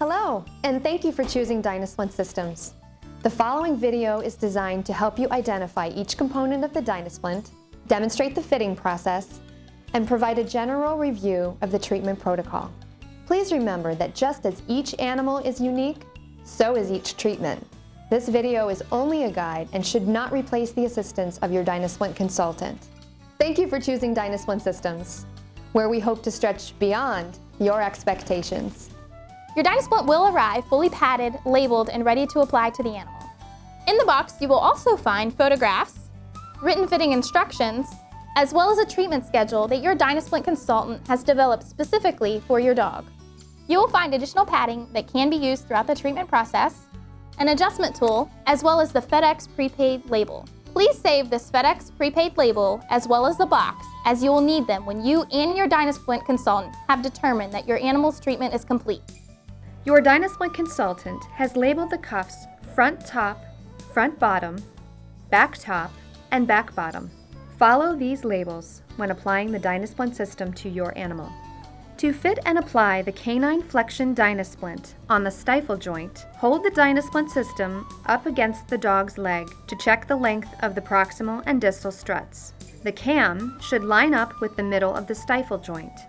Hello, and thank you for choosing Dynasplint Systems. The following video is designed to help you identify each component of the Dynasplint, demonstrate the fitting process, and provide a general review of the treatment protocol. Please remember that just as each animal is unique, so is each treatment. This video is only a guide and should not replace the assistance of your Dynasplint consultant. Thank you for choosing Dynasplint Systems, where we hope to stretch beyond your expectations. Your Dynasplint will arrive fully padded, labeled, and ready to apply to the animal. In the box, you will also find photographs, written fitting instructions, as well as a treatment schedule that your Dynasplint consultant has developed specifically for your dog. You will find additional padding that can be used throughout the treatment process, an adjustment tool, as well as the FedEx prepaid label. Please save this FedEx prepaid label as well as the box, as you will need them when you and your Dynasplint consultant have determined that your animal's treatment is complete. Your Dynasplint consultant has labeled the cuffs front top, front bottom, back top, and back bottom. Follow these labels when applying the Dynasplint system to your animal. To fit and apply the Canine Flexion Dynasplint on the Stifle joint, hold the Dynasplint system up against the dog's leg to check the length of the proximal and distal struts. The cam should line up with the middle of the Stifle joint.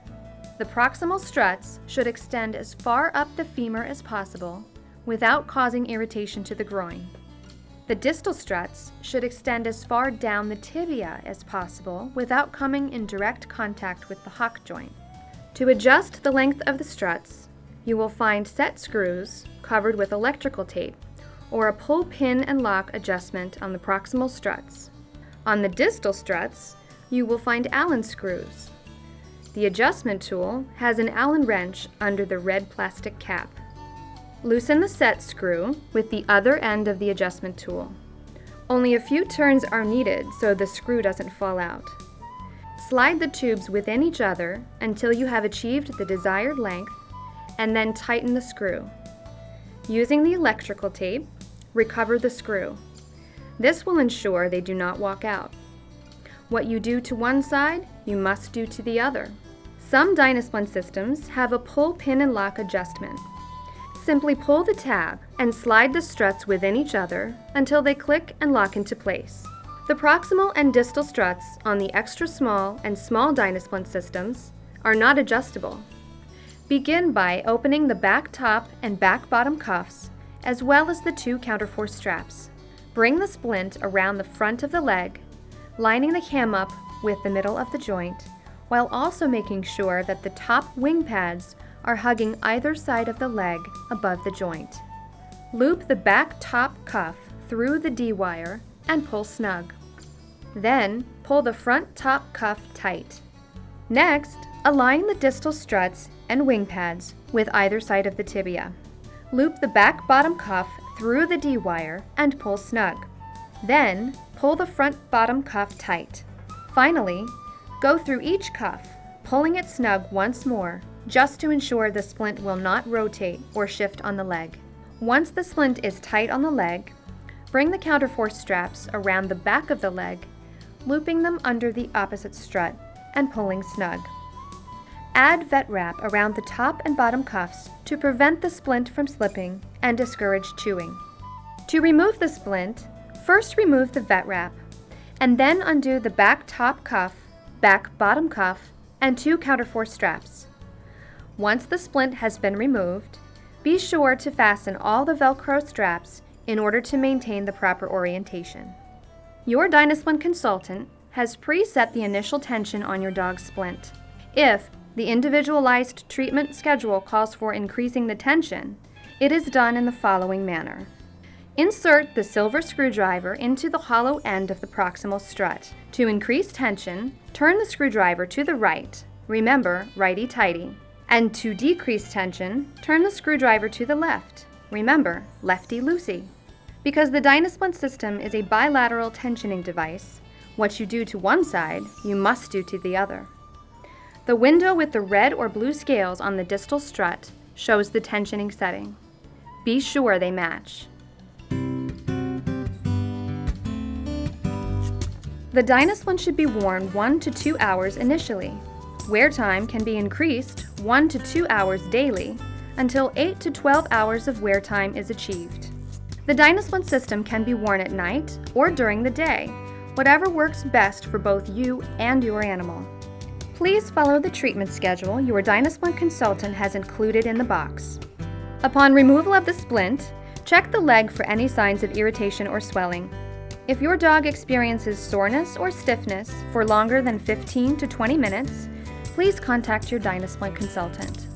The proximal struts should extend as far up the femur as possible without causing irritation to the groin. The distal struts should extend as far down the tibia as possible without coming in direct contact with the hock joint. To adjust the length of the struts, you will find set screws covered with electrical tape or a pull pin and lock adjustment on the proximal struts. On the distal struts, you will find Allen screws. The adjustment tool has an Allen wrench under the red plastic cap. Loosen the set screw with the other end of the adjustment tool. Only a few turns are needed so the screw doesn't fall out. Slide the tubes within each other until you have achieved the desired length, and then tighten the screw. Using the electrical tape, recover the screw. This will ensure they do not walk out. What you do to one side, you must do to the other. Some Dynasplint systems have a pull pin and lock adjustment. Simply pull the tab and slide the struts within each other until they click and lock into place. The proximal and distal struts on the extra small and small Dynasplint systems are not adjustable. Begin by opening the back top and back bottom cuffs as well as the two counterforce straps. Bring the splint around the front of the leg, lining the cam up with the middle of the joint, while also making sure that the top wing pads are hugging either side of the leg above the joint. Loop the back top cuff through the D-wire and pull snug. Then, pull the front top cuff tight. Next, align the distal struts and wing pads with either side of the tibia. Loop the back bottom cuff through the D-wire and pull snug. Then, pull the front bottom cuff tight. Finally, go through each cuff, pulling it snug once more, just to ensure the splint will not rotate or shift on the leg. Once the splint is tight on the leg, bring the counterforce straps around the back of the leg, looping them under the opposite strut and pulling snug. Add vet wrap around the top and bottom cuffs to prevent the splint from slipping and discourage chewing. To remove the splint, first remove the vet wrap, and then undo the back top cuff, back bottom cuff, and two counterforce straps. Once the splint has been removed, be sure to fasten all the Velcro straps in order to maintain the proper orientation. Your Dynasplint consultant has preset the initial tension on your dog's splint. If the individualized treatment schedule calls for increasing the tension, it is done in the following manner. Insert the silver screwdriver into the hollow end of the proximal strut. To increase tension, turn the screwdriver to the right, remember righty-tighty, and to decrease tension, turn the screwdriver to the left, remember lefty-loosey. Because the Dynasplint system is a bilateral tensioning device, what you do to one side, you must do to the other. The window with the red or blue scales on the distal strut shows the tensioning setting. Be sure they match. The Dynasplint should be worn 1 to 2 hours initially. Wear time can be increased 1 to 2 hours daily until 8 to 12 hours of wear time is achieved. The Dynasplint system can be worn at night or during the day, whatever works best for both you and your animal. Please follow the treatment schedule your Dynasplint consultant has included in the box. Upon removal of the splint, check the leg for any signs of irritation or swelling. If your dog experiences soreness or stiffness for longer than 15 to 20 minutes, please contact your Dynasplint consultant.